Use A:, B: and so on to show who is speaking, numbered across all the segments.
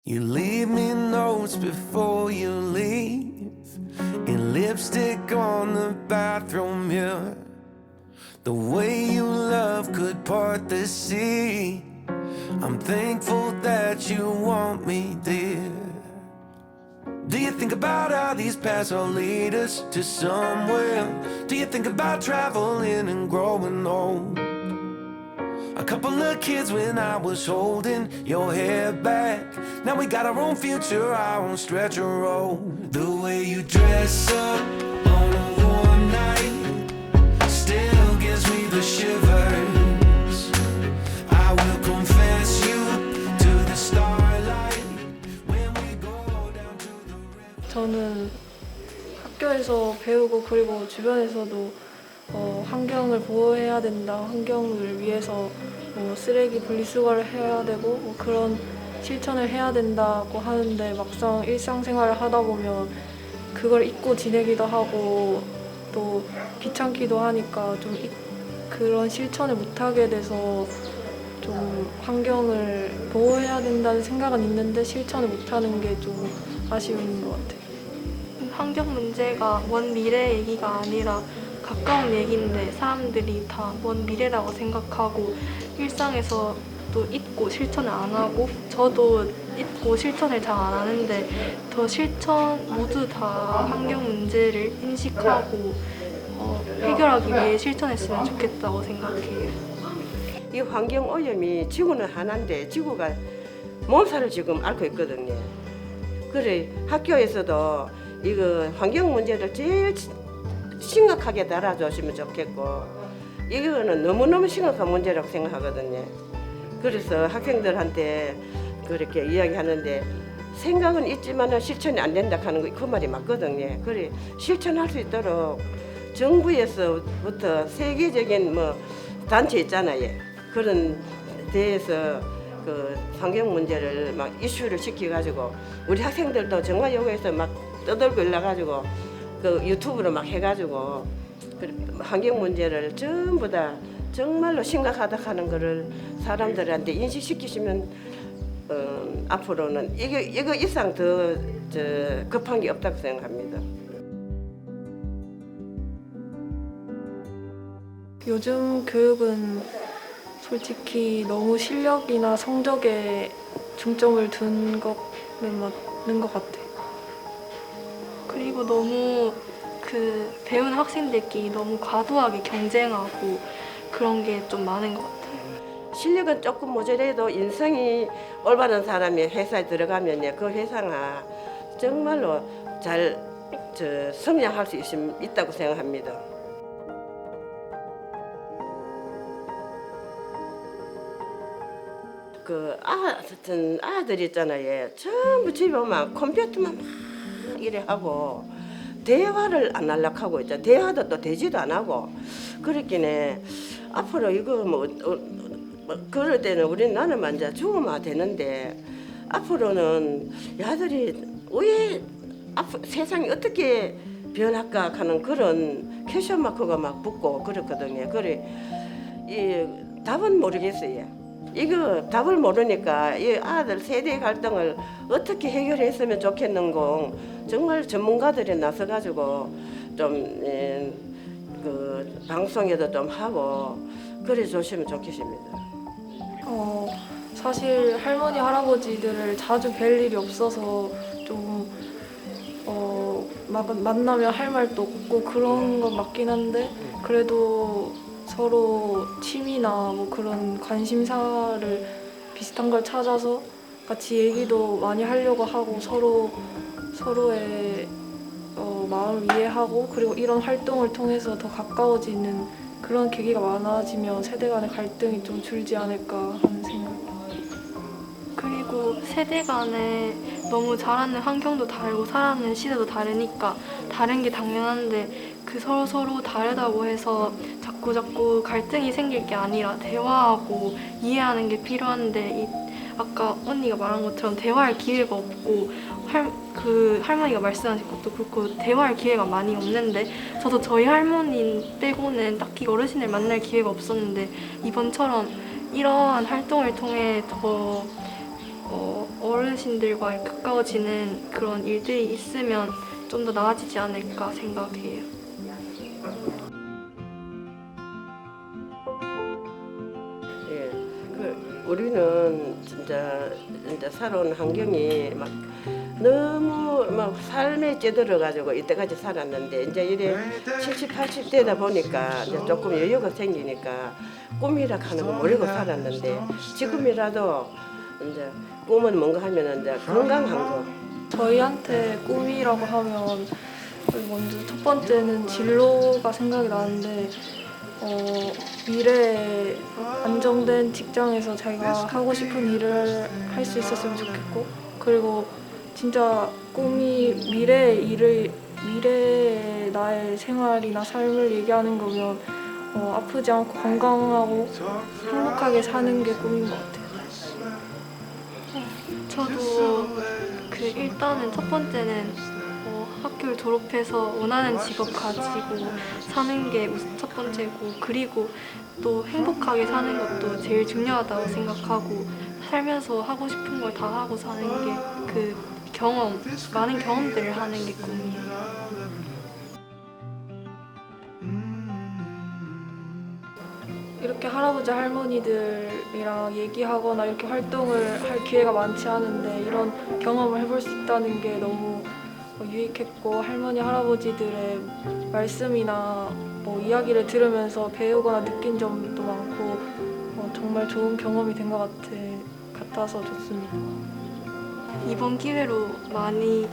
A: You leave me notes before you leave, and lipstick on the bathroom mirror. The way you love could part the sea. I'm thankful that you want me, dear. Do you think about how these paths will lead us to somewhere? Do you think about traveling and growing old? A couple of kids when I was holding your hair back. Now we got our own future, our own stretch of road. The way you dress up on a warm night still gives me the shivers. I will confess you to the starlight when we go down to the river.
B: 저는 학교에서 배우고 그리고 주변에서도 환경을 보호해야 된다, 환경을 위해서 쓰레기 분리수거를 해야 되고 그런 실천을 해야 된다고 하는데 막상 일상생활을 하다 보면 그걸 잊고 지내기도 하고 또 귀찮기도 하니까 좀 그런 실천을 못하게 돼서 좀 환경을 보호해야 된다는 생각은 있는데 실천을 못하는 게 좀 아쉬운 것 같아요.
C: 환경 문제가 먼 미래 얘기가 아니라 가까운 얘기인데 사람들이 다 먼 미래라고 생각하고 일상에서 또 잊고 실천을 안 하고 저도 잊고 실천을 잘 안 하는데 더 모두 다 환경 문제를 인식하고 해결하기 위해 실천했으면 좋겠다고 생각해요.
D: 이 환경 오염이 지구는 하나인데 지구가 몸살을 지금 앓고 있거든요. 그래 학교에서도 이거 환경 문제를 제일 심각하게 다뤄주시면 좋겠고 이거는 너무너무 심각한 문제라고 생각하거든요. 그래서 학생들한테 그렇게 이야기하는데 생각은 있지만 실천이 안 된다 하는 거 그 말이 맞거든요. 그래 실천할 수 있도록 정부에서부터 세계적인 단체 있잖아요. 그런 데에서 그 환경 문제를 막 이슈를 시켜가지고 우리 학생들도 정화여고에서 막 떠들고 일러가지고 그 유튜브로 막 해가지고 환경 문제를 전부 다 정말로 심각하다 하는 거를 사람들한테 인식시키시면 앞으로는 이거 이상 더 급한 게 없다고 생각합니다.
B: 요즘 교육은 솔직히 너무 실력이나 성적에 중점을 둔 거는 맞는 것 같아요.
C: 그리고 너무 배우는 학생들끼리 너무 과도하게 경쟁하고 그런 게 좀 많은 것 같아요.
D: 실력은 조금 모자라도 인성이 올바른 사람이 회사에 들어가면 그 회사가 정말로 잘 성장할 수 있다고 생각합니다. 아들 있잖아요. 전부 집에 오면 컴퓨터만 막 이래 하고 대화를 안 하려고 하고 있잖아. 대화도 또 되지도 안 하고 그렇기에 앞으로 이거 그럴 때는 나는 먼저 죽으면 되는데 앞으로는 야들이 왜 세상이 어떻게 변할까 하는 그런 퀘션 마크가 막 붙고 그렇거든요. 그래 이 답은 모르겠어요. 이거 답을 모르니까 이 아들 세대 갈등을 어떻게 해결했으면 좋겠는고 정말 전문가들이 나서가지고 좀 그 방송에도 좀 하고 그래 주시면 좋겠습니다.
B: 사실 할머니 할아버지들을 자주 뵐 일이 없어서 좀 만나면 할 말도 없고 그런 건 맞긴 한데 그래도 서로 취미나 그런 관심사를 비슷한 걸 찾아서 같이 얘기도 많이 하려고 하고 서로의 마음을 이해하고 그리고 이런 활동을 통해서 더 가까워지는 그런 계기가 많아지면 세대 간의 갈등이 좀 줄지 않을까 하는 생각입니다.
C: 그리고 세대 간에 너무 자라는 환경도 다르고 살아가는 시대도 다르니까 다른 게 당연한데 서로 다르다고 해서 자꾸 갈등이 생길 게 아니라 대화하고 이해하는 게 필요한데 아까 언니가 말한 것처럼 대화할 기회가 없고 할머니가 말씀하신 것도 그렇고 대화할 기회가 많이 없는데 저도 저희 할머니 빼고는 딱히 어르신을 만날 기회가 없었는데 이번처럼 이러한 활동을 통해 더 어르신들과 가까워지는 그런 일들이 있으면 좀 더 나아지지 않을까 생각해요.
D: 예, 우리는 진짜 살아온 환경이 막 너무 막 삶에 찌들어 가지고 이때까지 살았는데 이제 이래 70, 80 되다 보니까 이제 조금 여유가 생기니까 꿈이라 하는 거 모르고 살았는데 지금이라도 이제 꿈은 뭔가 하면은 이제 건강한 거.
B: 저희한테 꿈이라고 하면 먼저 첫 번째는 진로가 생각이 나는데 미래에 안정된 직장에서 자기가 하고 싶은 일을 할 수 있었으면 좋겠고, 그리고 진짜 꿈이 미래의 나의 생활이나 삶을 얘기하는 거면 아프지 않고 건강하고 행복하게 사는 게 꿈인 것 같아요.
C: 저도 일단은 첫 번째는 학교를 졸업해서 원하는 직업 가지고 사는 게 첫 번째고, 그리고 또 행복하게 사는 것도 제일 중요하다고 생각하고, 살면서 하고 싶은 걸 다 하고 사는 게 많은 경험들을 하는 게 꿈이에요.
B: 이렇게 할아버지 할머니들이랑 얘기하거나 이렇게 활동을 할 기회가 많지 않은데 이런 경험을 해볼 수 있다는 게 너무 유익했고, 할머니 할아버지들의 말씀이나 이야기를 들으면서 배우거나 느낀 점도 많고 정말 좋은 경험이 된 것 같아서 좋습니다.
C: 이번 기회로 많이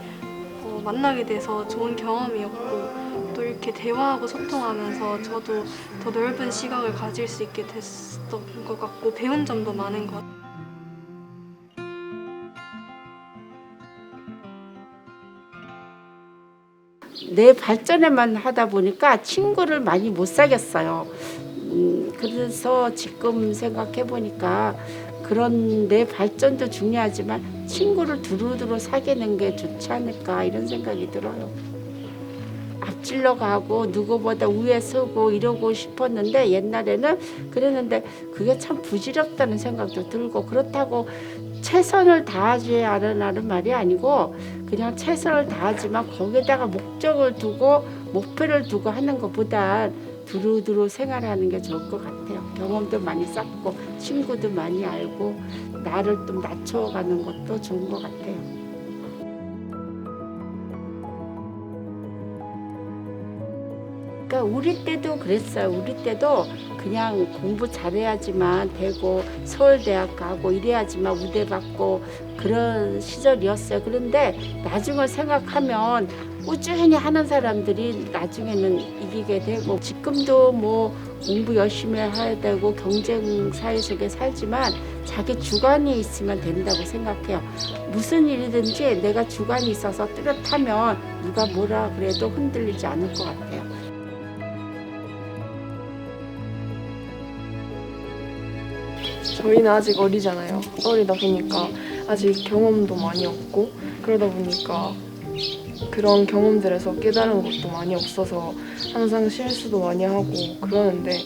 C: 만나게 돼서 좋은 경험이었고, 또 이렇게 대화하고 소통하면서 저도 더 넓은 시각을 가질 수 있게 됐던 것 같고, 배운 점도 많은 것 같아요.
E: 내 발전에만 하다 보니까 친구를 많이 못 사귀었어요. 그래서 지금 생각해 보니까 그런 내 발전도 중요하지만 친구를 두루두루 사귀는 게 좋지 않을까 이런 생각이 들어요. 앞질러 가고 누구보다 위에 서고 이러고 싶었는데, 옛날에는 그랬는데 그게 참 부질없다는 생각도 들고, 그렇다고 최선을 다하지 않으라는 말이 아니고 그냥 최선을 다하지만 거기에다가 목적을 두고 목표를 두고 하는 것보다 두루두루 생활하는 게 좋을 것 같아요. 경험도 많이 쌓고 친구도 많이 알고 나를 좀 낮춰가는 것도 좋은 것 같아요. 그러니까 우리 때도 그랬어요. 우리 때도 그냥 공부 잘해야지만 되고 서울대학 가고 이래야지만 우대 받고 그런 시절이었어요. 그런데 나중을 생각하면 꾸준히 하는 사람들이 나중에는 이기게 되고, 지금도 뭐 공부 열심히 해야 되고 경쟁 사회 속에 살지만 자기 주관이 있으면 된다고 생각해요. 무슨 일이든지 내가 주관이 있어서 뚜렷하면 누가 뭐라 그래도 흔들리지 않을 것 같아요.
B: 저희는 아직 어리잖아요. 어리다 보니까 아직 경험도 많이 없고, 그러다 보니까 그런 경험들에서 깨달은 것도 많이 없어서 항상 실수도 많이 하고 그러는데,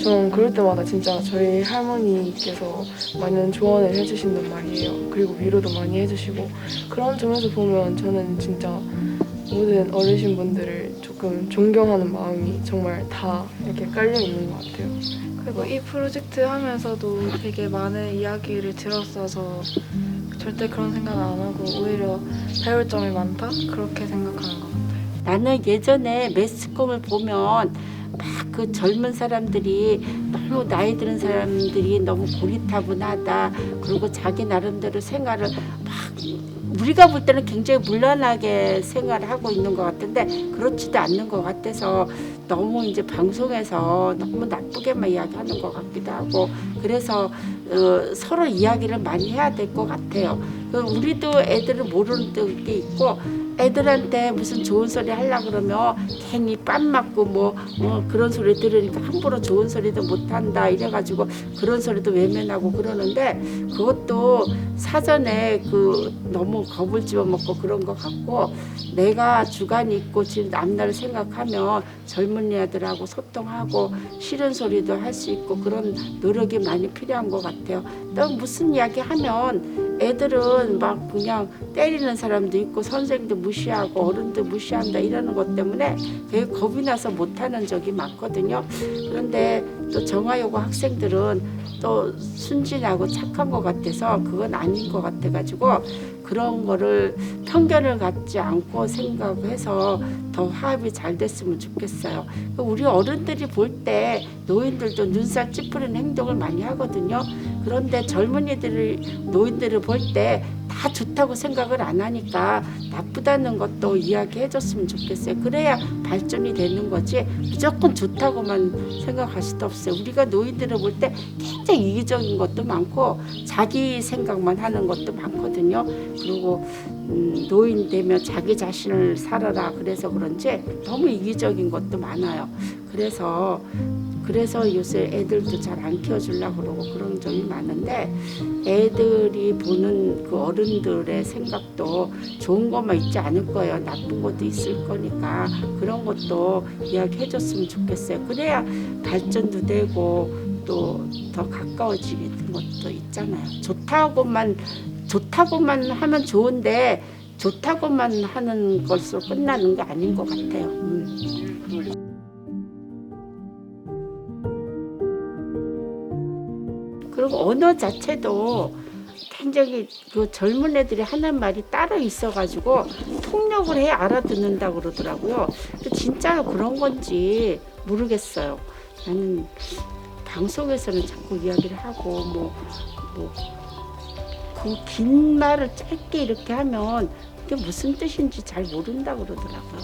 B: 저는 그럴 때마다 진짜 저희 할머니께서 많은 조언을 해주신단 말이에요. 그리고 위로도 많이 해주시고, 그런 점에서 보면 저는 진짜 모든 어르신분들을 조금 존경하는 마음이 정말 다 이렇게 깔려 있는 것 같아요. 그리고 이 프로젝트 하면서도 되게 많은 이야기를 들었어서 절대 그런 생각 안 하고 오히려 배울 점이 많다? 그렇게 생각하는 것 같아요.
E: 나는 예전에 매스컴을 보면 막 그 젊은 사람들이 너무 나이 드는 사람들이 너무 고리타분하다, 그리고 자기 나름대로 생활을 막 우리가 볼 때는 굉장히 문란하게 생활을 하고 있는 것 같은데 그렇지도 않는 것 같아서 너무 이제 방송에서 너무 나쁘게만 이야기하는 것 같기도 하고, 그래서 서로 이야기를 많이 해야 될 것 같아요. 우리도 애들을 모르는 게 있고, 애들한테 무슨 좋은 소리 하려고 그러면 괜히 빰 맞고 뭐 그런 소리 들으니까 함부로 좋은 소리도 못한다 이래가지고 그런 소리도 외면하고 그러는데, 그것도 사전에 너무 겁을 집어먹고 그런 것 같고, 내가 주관이 있고 지금 앞날을 생각하면 젊은이들하고 소통하고 싫은 소리도 할 수 있고 그런 노력이 많이 필요한 것 같아요. 또 무슨 이야기 하면 애들은 막 그냥 때리는 사람도 있고 선생님도 무시하고 어른도 무시한다 이러는 것 때문에 되게 겁이 나서 못하는 적이 많거든요. 그런데 또 정화여고 학생들은 또 순진하고 착한 것 같아서 그건 아닌 것 같아가지고 그런 거를 편견을 갖지 않고 생각해서 더 화합이 잘 됐으면 좋겠어요. 우리 어른들이 볼 때 노인들도 눈살 찌푸리는 행동을 많이 하거든요. 그런데 젊은이들을 노인들을 볼 때 다 좋다고 생각을 안 하니까 나쁘다는 것도 이야기해줬으면 좋겠어요. 그래야 발전이 되는 거지 무조건 좋다고만 생각할 수도 없어요. 우리가 노인들을 볼 때 굉장히 이기적인 것도 많고 자기 생각만 하는 것도 많거든요. 그리고 노인 되면 자기 자신을 살아라 그래서 그런지 너무 이기적인 것도 많아요. 그래서 요새 애들도 잘 안 키워주려고 그러고 그런 점이 많은데 애들이 보는 그 어른들의 생각도 좋은 것만 있지 않을 거예요. 나쁜 것도 있을 거니까 그런 것도 이야기해줬으면 좋겠어요. 그래야 발전도 되고 또 더 가까워지는 것도 있잖아요. 좋다고만 하면 좋은데 좋다고만 하는 것으로 끝나는 게 아닌 것 같아요. 그리고 언어 자체도 굉장히 그 젊은 애들이 하는 말이 따로 있어가지고 통역을 해 알아듣는다고 그러더라고요. 진짜로 그런 건지 모르겠어요. 나는 방송에서는 자꾸 이야기를 하고 그 긴 말을 짧게 이렇게 하면 그게 무슨 뜻인지 잘 모른다고 그러더라고요.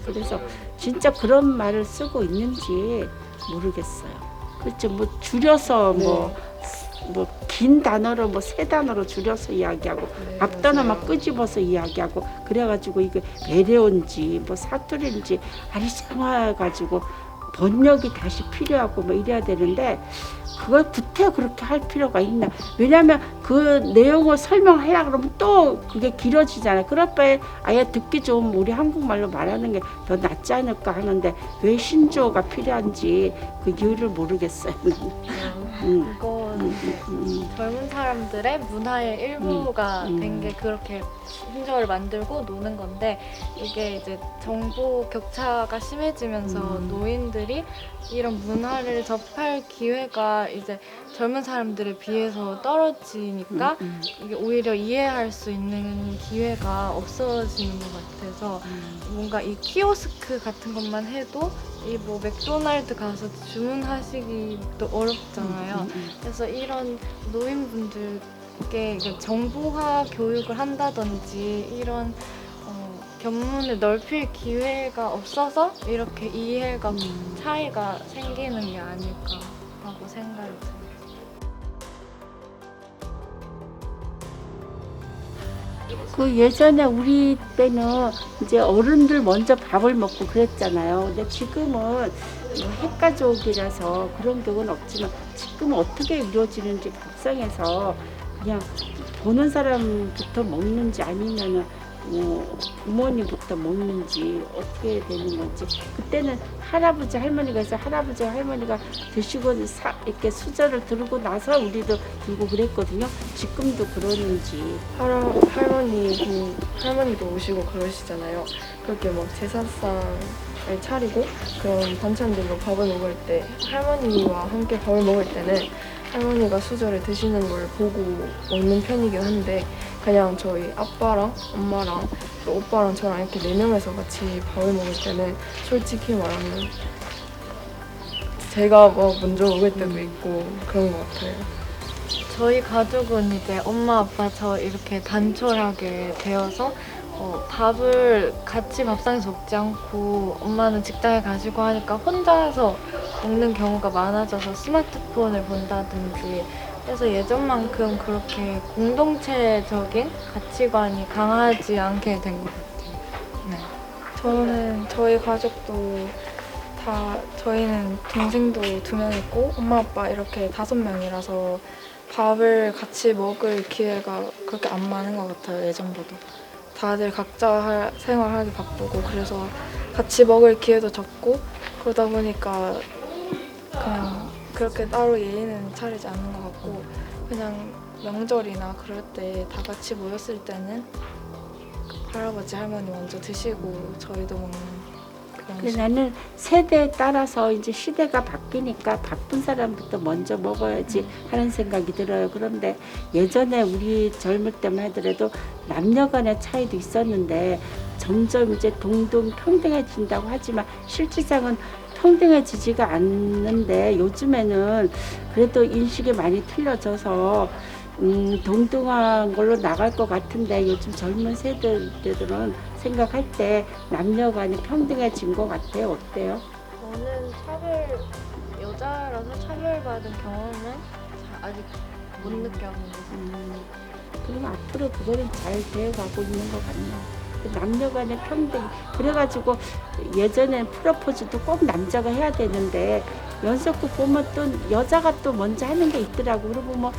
E: 그래서 진짜 그런 말을 쓰고 있는지 모르겠어요. 그렇죠. 뭐 줄여서 긴 단어로 세 단어로 줄여서 이야기하고 앞 단어만 끄집어서 이야기하고 그래가지고 이게 배려인지 사투리인지 아리짱해가지고 번역이 다시 필요하고 이래야 되는데 그걸 구태 그렇게 할 필요가 있나? 왜냐하면 그 내용을 설명하려 그러면 또 그게 길어지잖아요. 그럴 바에 아예 듣기 좋은 우리 한국말로 말하는 게 더 낫지 않을까 하는데 왜 신조어가 필요한지 그 이유를 모르겠어요.
B: 그건 젊은 사람들의 문화의 일부가 된 게 그렇게 신조어를 만들고 노는 건데 이게 이제 정보 격차가 심해지면서 노인들이 이런 문화를 접할 기회가 이제 젊은 사람들에 비해서 떨어지니까 이게 오히려 이해할 수 있는 기회가 없어지는 것 같아서 뭔가 이 키오스크 같은 것만 해도 이 맥도날드 가서 주문하시기도 어렵잖아요. 그래서 이런 노인분들께 정보화 교육을 한다든지 이런 견문을 넓힐 기회가 없어서 이렇게 이해가 차이가 생기는 게 아닐까라고 생각이 들어요.
E: 그 예전에 우리 때는 이제 어른들 먼저 밥을 먹고 그랬잖아요. 근데 지금은 핵가족이라서 그런 경우는 없지만 지금 어떻게 이루어지는지 밥상에서 그냥 보는 사람부터 먹는지 아니면은 부모님부터 먹는지 어떻게 되는 건지 그때는 할아버지 할머니가 해서 할아버지 할머니가 드시고 이렇게 수저를 들고 나서 우리도 들고 그랬거든요. 지금도 그러는지
B: 할머니도 오시고 그러시잖아요. 그렇게 제사상을 차리고 그런 반찬들로 밥을 먹을 때 할머니와 함께 밥을 먹을 때는 할머니가 수저를 드시는 걸 보고 먹는 편이긴 한데 그냥 저희 아빠랑 엄마랑 또 오빠랑 저랑 이렇게 4명에서 같이 밥을 먹을 때는 솔직히 말하면 제가 먼저 먹을 때도 있고 그런 것 같아요. 저희 가족은 이제 엄마, 아빠, 저 이렇게 단촐하게 되어서 밥을 같이 밥상에서 먹지 않고 엄마는 직장에 가시고 하니까 혼자서 먹는 경우가 많아져서 스마트폰을 본다든지 그래서 예전만큼 그렇게 공동체적인 가치관이 강하지 않게 된 것 같아요. 네. 저는 저희 가족도 저희는 동생도 2명 있고 엄마, 아빠 이렇게 5명이라서 밥을 같이 먹을 기회가 그렇게 안 많은 것 같아요. 예전보다. 다들 각자 생활하기 바쁘고 그래서 같이 먹을 기회도 적고 그러다 보니까 그냥 그렇게 따로 예의는 차리지 않는 것 같고 그냥 명절이나 그럴 때 다 같이 모였을 때는 할아버지 할머니 먼저 드시고 저희도 먹는 그런
E: 근데 나는 세대에 따라서 이제 시대가 바뀌니까 바쁜 사람부터 먼저 먹어야지 하는 생각이 들어요. 그런데 예전에 우리 젊을 때만 하더라도 남녀 간의 차이도 있었는데 점점 이제 동등 평등해진다고 하지만 실질상은 평등해지지가 않는데 요즘에는 그래도 인식이 많이 틀려져서 동등한 걸로 나갈 것 같은데 요즘 젊은 세대들은 생각할 때 남녀 간이 평등해진 것 같아요. 어때요?
B: 저는 여자라서 차별받은 경험은 아직 못 느껴봤는데
E: 그럼 앞으로 그거는 잘 되어가고 있는 것 같네요. 남녀 간의 평등. 그래가지고 예전엔 프로포즈도 꼭 남자가 해야 되는데 연속극 보면 또 여자가 또 먼저 하는 게 있더라고. 그러고 뭐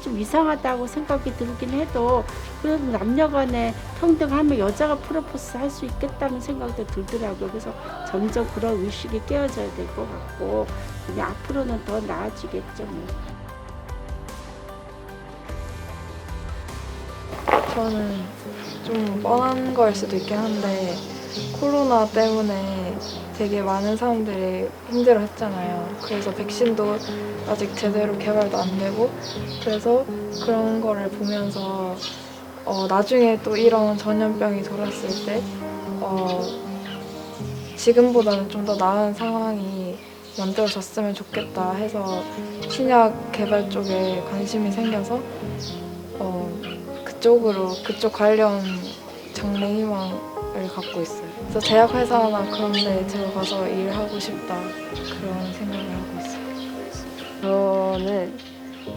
E: 좀 이상하다고 생각이 들긴 해도 그래도 남녀 간에 평등하면 여자가 프로포즈 할 수 있겠다는 생각도 들더라고요. 그래서 점점 그런 의식이 깨어져야 될 것 같고 그냥 앞으로는 더 나아지겠죠 뭐.
B: 저는 좀 뻔한 거일 수도 있긴 한데 코로나 때문에 되게 많은 사람들이 힘들어했잖아요. 그래서 백신도 아직 제대로 개발도 안 되고 그래서 그런 거를 보면서 나중에 또 이런 전염병이 돌았을 때 지금보다는 좀 더 나은 상황이 만들어졌으면 좋겠다 해서 신약 개발 쪽에 관심이 생겨서 그쪽 관련 장래희망을 갖고 있어요. 그래서 제약회사나 그런 데 들어가서 일하고 싶다 그런 생각을 하고 있어요.
F: 저는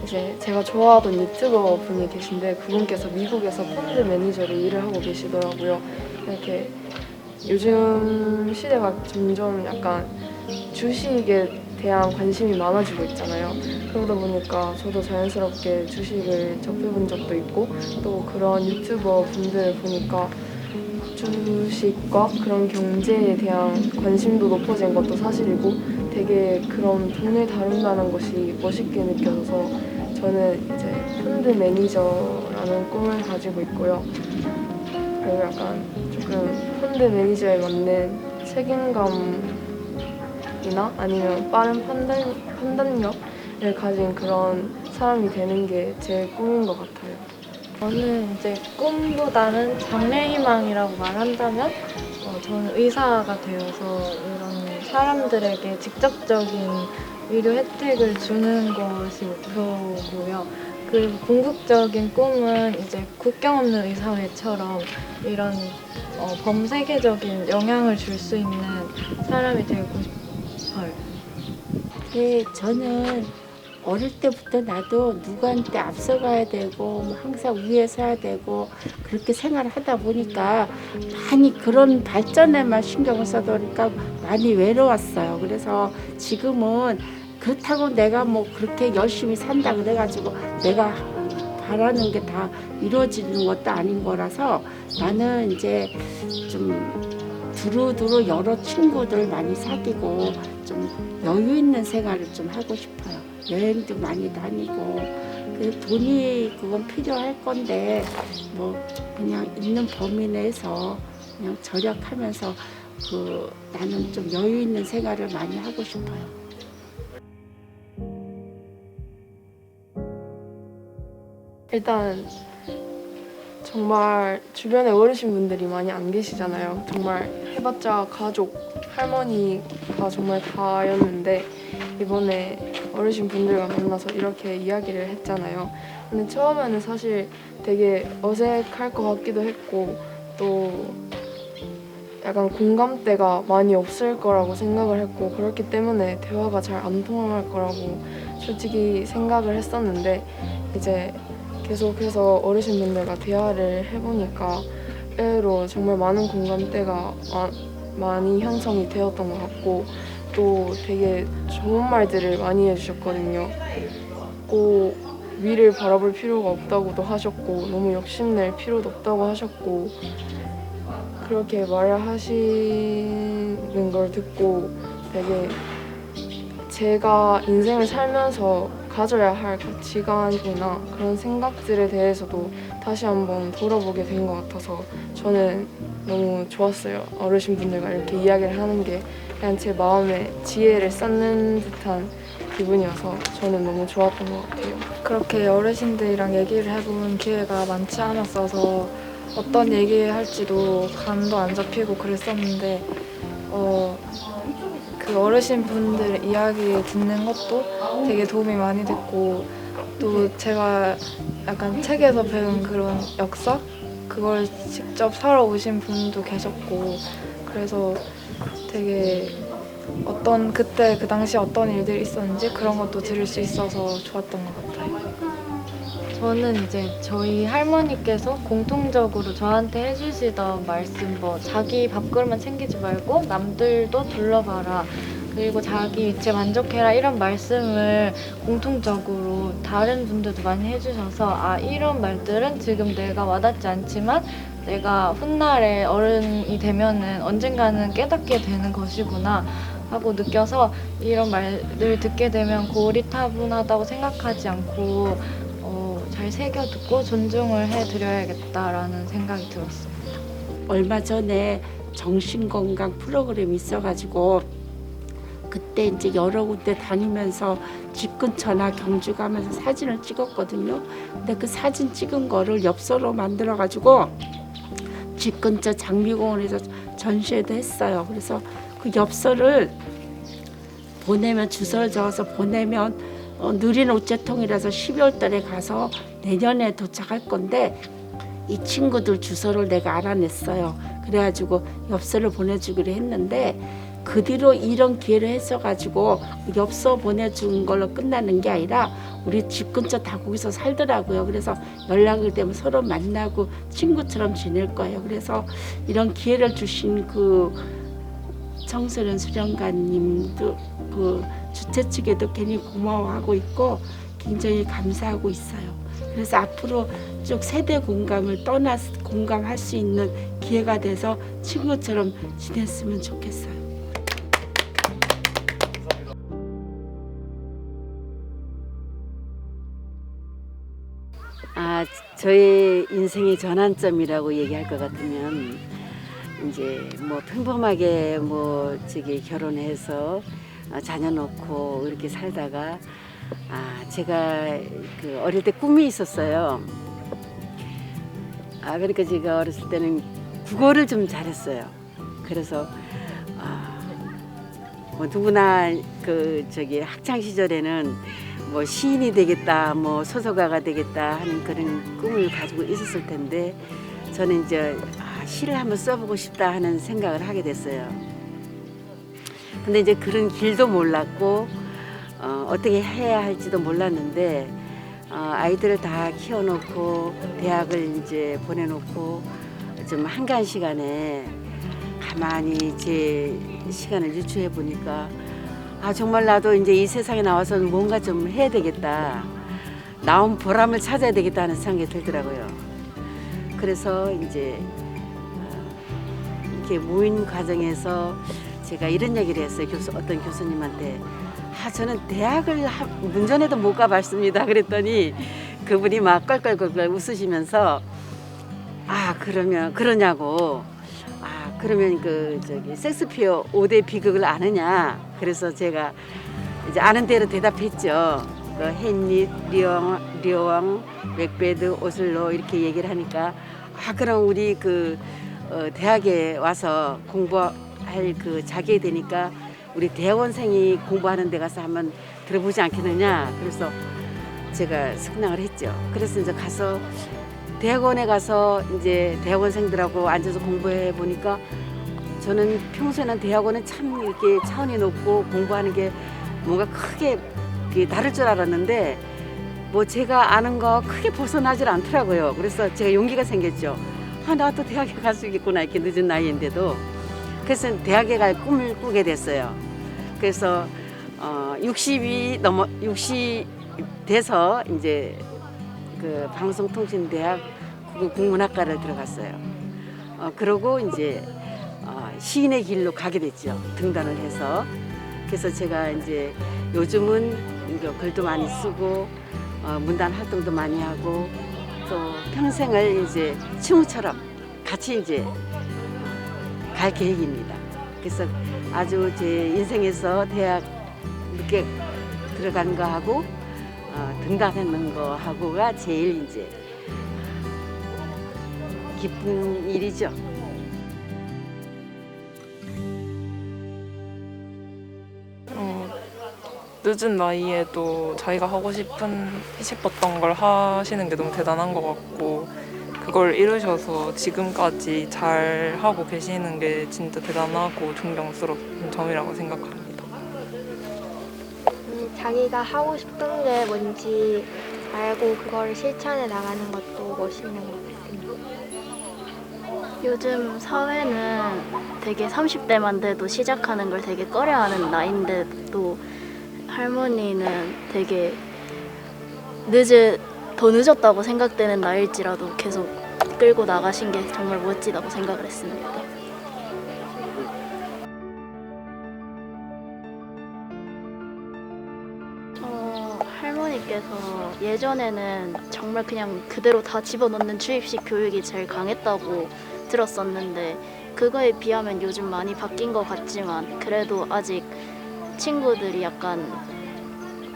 F: 이제 제가 좋아하던 유튜버 분이 계신데 그분께서 미국에서 펀드 매니저로 일을 하고 계시더라고요. 이렇게 요즘 시대가 점점 약간 주식에 대한 관심이 많아지고 있잖아요. 그러다 보니까 저도 자연스럽게 주식을 접해본 적도 있고 또 그런 유튜버 분들을 보니까 주식과 그런 경제에 대한 관심도 높아진 것도 사실이고 되게 그런 돈을 다룬다는 것이 멋있게 느껴져서 저는 이제 펀드 매니저라는 꿈을 가지고 있고요. 그리고 약간 조금 펀드 매니저에 맞는 책임감이나 아니면 빠른 판단력을 가진 그런 사람이 되는 게 제 꿈인 것 같아요.
B: 저는 이제 꿈보다는 장래희망이라고 말한다면 저는 의사가 되어서 이런 사람들에게 직접적인 의료 혜택을 주는 것이 목표고요. 그리고 궁극적인 꿈은 이제 국경 없는 의사회처럼 이런 범세계적인 영향을 줄 수 있는 사람이 되고 싶어요.
E: 네, 저는 어릴 때부터 나도 누구한테 앞서가야 되고 뭐 항상 위에 서야 되고 그렇게 생활을 하다 보니까 많이 그런 발전에만 신경을 써다 보니까 많이 외로웠어요. 그래서 지금은 그렇다고 내가 뭐 그렇게 열심히 산다 그래가지고 내가 바라는 게 다 이루어지는 것도 아닌 거라서 나는 이제 좀 두루두루 여러 친구들 많이 사귀고 좀 여유 있는 생활을 좀 하고 싶어요. 여행도 많이 다니고 그래서 돈이 그건 필요할 건데 뭐 그냥 있는 범위 내에서 그냥 절약하면서 나는 좀 여유 있는 생활을 많이 하고 싶어요.
F: 일단 정말 주변에 어르신분들이 많이 안 계시잖아요. 정말 해봤자 가족, 할머니가 정말 다였는데 이번에 어르신분들과 만나서 이렇게 이야기를 했잖아요. 근데 처음에는 사실 되게 어색할 것 같기도 했고 또 약간 공감대가 많이 없을 거라고 생각을 했고 그렇기 때문에 대화가 잘 안 통할 거라고 솔직히 생각을 했었는데 이제 계속해서 어르신분들과 대화를 해보니까 의외로 정말 많은 공감대가 많이 형성이 되었던 것 같고 또 되게 좋은 말들을 많이 해주셨거든요. 꼭 위를 바라볼 필요가 없다고도 하셨고 너무 욕심낼 필요도 없다고 하셨고 그렇게 말을 하시는 걸 듣고 되게 제가 인생을 살면서 가져야 할 가치관이나 그런 생각들에 대해서도 다시 한번 돌아보게 된 것 같아서 저는 너무 좋았어요. 어르신분들과 이렇게 이야기를 하는 게 그냥 제 마음에 지혜를 쌓는 듯한 기분이어서 저는 너무 좋았던 것 같아요.
B: 그렇게 어르신들이랑 얘기를 해본 기회가 많지 않았어서 어떤 얘기할지도 감도 안 잡히고 그랬었는데 그 어르신분들 이야기 듣는 것도 되게 도움이 많이 됐고 또 제가 약간 책에서 배운 그런 역사? 그걸 직접 살아오신 분도 계셨고 그래서 되게 그때 그 당시 어떤 일들이 있었는지 그런 것도 들을 수 있어서 좋았던 것 같아요.
G: 저는 이제 저희 할머니께서 공통적으로 저한테 해주시던 말씀 자기 밥그릇만 챙기지 말고 남들도 둘러봐라. 그리고 자기 위치에 만족해라 이런 말씀을 공통적으로 다른 분들도 많이 해주셔서 이런 말들은 지금 내가 와닿지 않지만 내가 훗날에 어른이 되면은 언젠가는 깨닫게 되는 것이구나 하고 느껴서 이런 말을 듣게 되면 고리타분하다고 생각하지 않고 잘 새겨듣고 존중을 해드려야겠다라는 생각이 들었어요.
E: 얼마 전에 정신건강 프로그램이 있어가지고 그때 이제 여러 군데 다니면서 집 근처나 경주 가면서 사진을 찍었거든요. 근데 그 사진 찍은 거를 엽서로 만들어가지고 집 근처 장미공원에서 전시회도 했어요. 그래서 그 엽서를 보내면 주소를 적어서 보내면 느린 우체통이라서 12월 달에 가서 내년에 도착할 건데 이 친구들 주소를 내가 알아냈어요. 그래가지고 엽서를 보내주기로 했는데 그 뒤로 이런 기회를 했어가지고 엽서 보내준 걸로 끝나는 게 아니라 우리 집 근처 다 거기서 살더라고요. 그래서 연락이 되면 서로 만나고 친구처럼 지낼 거예요. 그래서 이런 기회를 주신 그 청소년 수련관님도 그 주최 측에도 괜히 고마워하고 있고 굉장히 감사하고 있어요. 그래서 앞으로 쭉 세대 공감을 공감할 수 있는 기회가 돼서 친구처럼 지냈으면 좋겠어요.
H: 저의 인생의 전환점이라고 얘기할 것 같으면 이제 평범하게 결혼해서 자녀 놓고 이렇게 살다가 제가 그 어릴 때 꿈이 있었어요. 그러니까 제가 어렸을 때는 국어를 좀 잘했어요. 그래서 누구나 학창 시절에는 시인이 되겠다, 소설가가 되겠다 하는 그런 꿈을 가지고 있었을 텐데 저는 이제 시를 한번 써보고 싶다 하는 생각을 하게 됐어요. 근데 이제 그런 길도 몰랐고 어떻게 해야 할지도 몰랐는데 아이들을 다 키워놓고 대학을 이제 보내놓고 좀 한가한 시간에 가만히 제 시간을 유추해 보니까 정말 나도 이제 이 세상에 나와서는 뭔가 좀 해야 되겠다, 나온 보람을 찾아야 되겠다 하는 생각이 들더라고요. 그래서 이제 이렇게 모인 과정에서 제가 이런 얘기를 했어요. 어떤 교수님한테 저는 대학을 문전에도 못 가봤습니다. 그랬더니 그분이 막 껄껄껄껄 웃으시면서 그러면 그러냐고 그러면 섹스피어 5대 비극을 아느냐. 그래서 제가 이제 아는 대로 대답했죠. 햄릿, 리어왕, 맥베드, 오슬로 이렇게 얘기를 하니까 그럼 우리 대학에 와서 공부할 자격이 되니까 우리 대학원생이 공부하는 데 가서 한번 들어보지 않겠느냐. 그래서 제가 승낙을 했죠. 그래서 이제 가서 대학원에 가서 이제 대학원생들하고 앉아서 공부해 보니까 저는 평소에는 대학원은 참 이렇게 차원이 높고 공부하는 게 뭔가 크게 다를 줄 알았는데 제가 아는 거 크게 벗어나질 않더라고요. 그래서 제가 용기가 생겼죠. 나도 대학에 갈 수 있겠구나, 이렇게 늦은 나이인데도. 그래서 대학에 갈 꿈을 꾸게 됐어요. 그래서 60이 돼서 이제 방송통신대학 국문학과를 들어갔어요. 그러고 이제 시인의 길로 가게 됐죠. 등단을 해서. 그래서 제가 이제 요즘은 이제 글도 많이 쓰고 문단 활동도 많이 하고 또 평생을 이제 친구처럼 같이 이제 갈 계획입니다. 그래서 아주 제 인생에서 대학 늦게 들어간 거 하고 등단하는 거 하고가 제일 이제 기쁜 일이죠.
F: 늦은 나이에도 자기가 하고 싶었던 걸 하시는 게 너무 대단한 것 같고 그걸 이루셔서 지금까지 잘 하고 계시는 게 진짜 대단하고 존경스러운 점이라고 생각합니다.
I: 자기가 하고 싶은 게 뭔지 알고 그거를 실천해 나가는 것도 멋있는 것 같습니다.
J: 요즘 사회는 되게 30대만 돼도 시작하는 걸 되게 꺼려하는 나이인데도 할머니는 되게 더 늦었다고 생각되는 나이일지라도 계속 끌고 나가신 게 정말 멋지다고 생각을 했습니다. 할머니께서 예전에는 정말 그냥 그대로 다 집어넣는 주입식 교육이 제일 강했다고 들었었는데 그거에 비하면 요즘 많이 바뀐 것 같지만 그래도 아직 친구들이 약간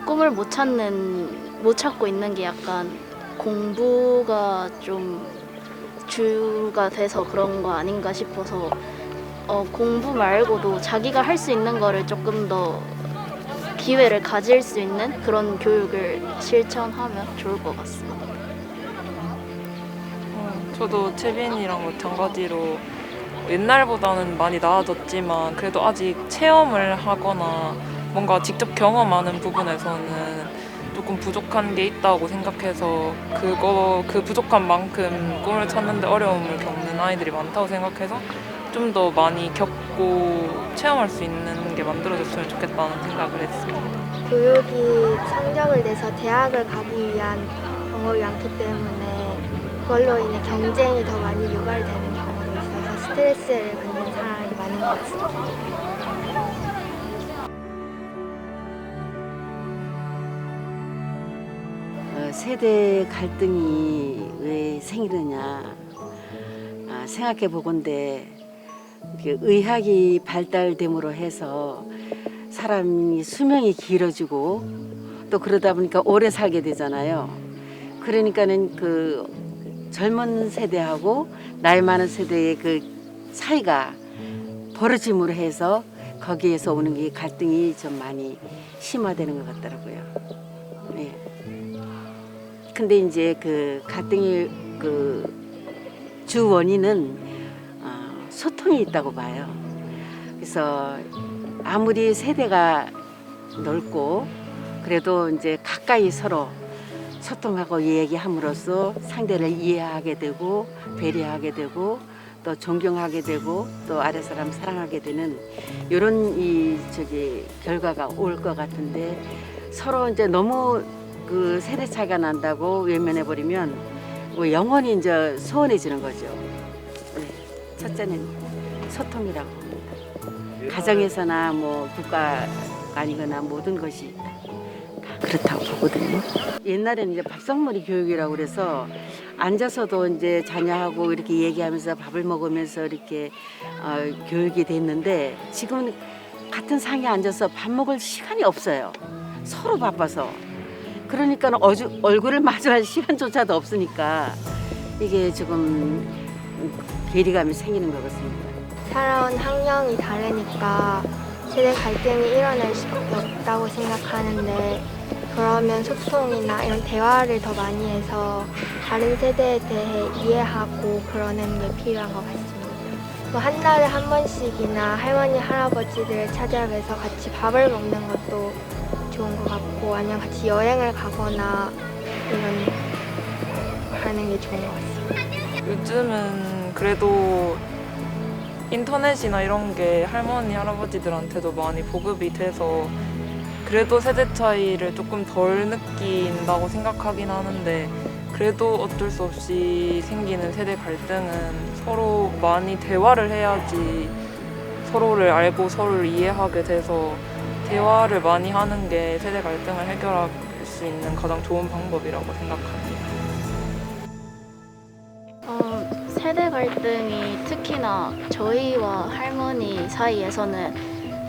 J: 꿈을 못 찾고 있는 게 약간 공부가 좀 주가 돼서 그런 거 아닌가 싶어서 공부 말고도 자기가 할 수 있는 거를 조금 더 기회를 가질 수 있는 그런 교육을 실천하면 좋을 것 같습니다.
F: 저도 채빈이랑 마찬가지로 옛날보다는 많이 나아졌지만 그래도 아직 체험을 하거나 뭔가 직접 경험하는 부분에서는 조금 부족한 게 있다고 생각해서 그 부족한 만큼 꿈을 찾는데 어려움을 겪는 아이들이 많다고 생각해서 좀 더 많이 겪고 체험할 수 있는 게 만들어졌으면 좋겠다는 생각을 했습니다.
I: 교육이 성적을 내서 대학을 가기 위한 방법이 많기 때문에 그걸로 인해 경쟁이 더 많이 유발되는 경우도 있어서 스트레스를 받는 사람이 많은 것 같습니다.
H: 세대 갈등이 왜 생기느냐 생각해 보건대 의학이 발달됨으로 해서 사람이 수명이 길어지고 또 그러다 보니까 오래 살게 되잖아요. 그러니까는 그 젊은 세대하고 나이 많은 세대의 그 차이가 벌어짐으로 해서 거기에서 오는 게 갈등이 좀 많이 심화되는 것 같더라고요. 네. 근데 이제 그 갈등의 그 주 원인은 소통이 있다고 봐요. 그래서 아무리 세대가 넓고 그래도 이제 가까이 서로 소통하고 얘기함으로써 상대를 이해하게 되고 배려하게 되고 또 존경하게 되고 또 아래 사람 사랑하게 되는 이런 결과가 올 것 같은데 서로 이제 너무 그 세대 차이가 난다고 외면해 버리면 영원히 이제 소원해지는 거죠. 네. 첫째는 소통이라고 봅니다. 가정에서나 뭐 국가 아니거나 모든 것이 다 그렇다고 보거든요. 옛날에는 이제 밥상머리 교육이라고 그래서 앉아서도 이제 자녀하고 이렇게 얘기하면서 밥을 먹으면서 이렇게 교육이 됐는데 지금은 같은 상에 앉아서 밥 먹을 시간이 없어요. 서로 바빠서. 그러니까 얼굴을 마주할 시간조차도 없으니까 이게 조금 괴리감이 생기는 것 같습니다.
I: 살아온 환경이 다르니까 세대 갈등이 일어날 수밖에 없다고 생각하는데 그러면 소통이나 이런 대화를 더 많이 해서 다른 세대에 대해 이해하고 그러는 게 필요한 것 같습니다. 또 한 달에 한 번씩이나 할머니, 할아버지들을 찾아뵈서 같이 밥을 먹는 것도 좋은 것 같고 아니면 같이 여행을 가거나 이런 하는 게 좋은 것 같습니다.
F: 요즘은 그래도 인터넷이나 이런 게 할머니, 할아버지들한테도 많이 보급이 돼서 그래도 세대 차이를 조금 덜 느낀다고 생각하긴 하는데 그래도 어쩔 수 없이 생기는 세대 갈등은 서로 많이 대화를 해야지 서로를 알고 서로를 이해하게 돼서
K: 대화를 많이 하는 게 세대 갈등을 해결할 수 있는 가장 좋은 방법이라고 생각합니다.
J: 세대 갈등이 특히나 저희와 할머니 사이에서는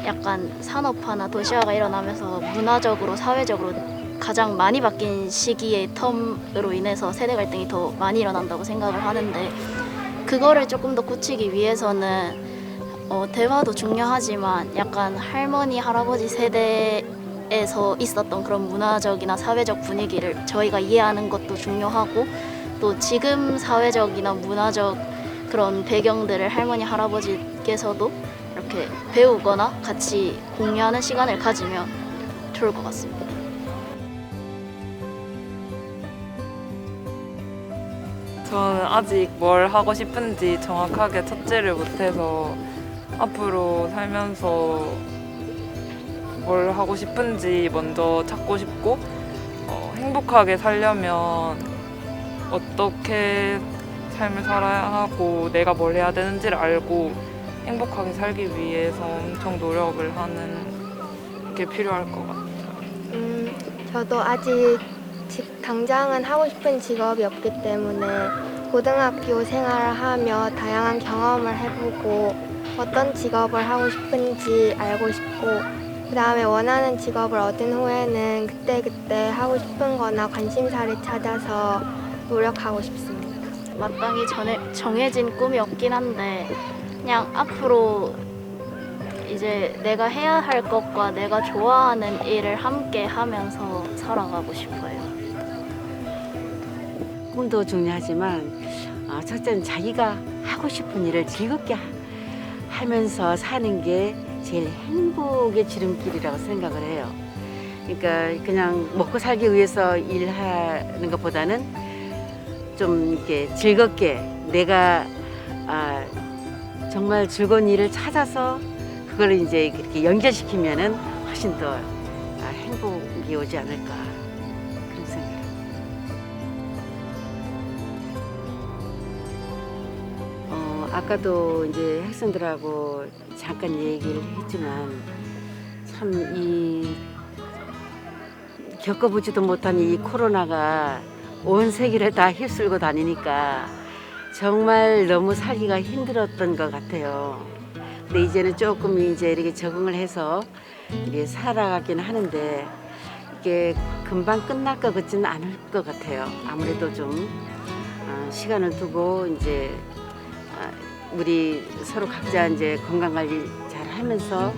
J: 약간 산업화나 도시화가 일어나면서 문화적으로 사회적으로 가장 많이 바뀐 시기의 텀으로 인해서 세대 갈등이 더 많이 일어난다고 생각을 하는데 그거를 조금 더 고치기 위해서는 대화도 중요하지만 약간 할머니, 할아버지 세대에서 있었던 그런 문화적이나 사회적 분위기를 저희가 이해하는 것도 중요하고 또 지금 사회적이나 문화적 그런 배경들을 할머니, 할아버지께서도 이렇게 배우거나 같이 공유하는 시간을 가지면 좋을 것 같습니다.
K: 저는 아직 뭘 하고 싶은지 정확하게 찾지를 못해서 앞으로 살면서 뭘 하고 싶은지 먼저 찾고 싶고 행복하게 살려면 어떻게 삶을 살아야 하고 내가 뭘 해야 되는지를 알고 행복하게 살기 위해서 엄청 노력을 하는 게 필요할 것 같아요.
I: 저도 아직 당장은 하고 싶은 직업이 없기 때문에 고등학교 생활을 하며 다양한 경험을 해보고 어떤 직업을 하고 싶은지 알고 싶고 그 다음에 원하는 직업을 얻은 후에는 그때그때 하고 싶은 거나 관심사를 찾아서 노력하고 싶습니다.
J: 마땅히 정해진 꿈이 없긴 한데 그냥 앞으로 이제 내가 해야 할 것과 내가 좋아하는 일을 함께 하면서 살아가고 싶어요.
H: 꿈도 중요하지만 첫째는 자기가 하고 싶은 일을 즐겁게 하면서 사는 게 제일 행복의 지름길이라고 생각을 해요. 그러니까 그냥 먹고 살기 위해서 일하는 것보다는 좀 이렇게 즐겁게 내가 정말 즐거운 일을 찾아서 그걸 이제 그렇게 연결시키면은 훨씬 더 행복이 오지 않을까 그런 생각을. 아까도 이제 학생들하고 잠깐 얘기를 했지만 참 이 겪어보지도 못한 이 코로나가 온 세계를 다 휩쓸고 다니니까 정말 너무 살기가 힘들었던 것 같아요. 근데 이제는 조금 이제 이렇게 적응을 해서 이렇게 살아가긴 하는데 이게 금방 끝날 것 같지는 않을 것 같아요. 아무래도 좀 시간을 두고 이제 우리 서로 각자 이제 건강 관리 잘 하면서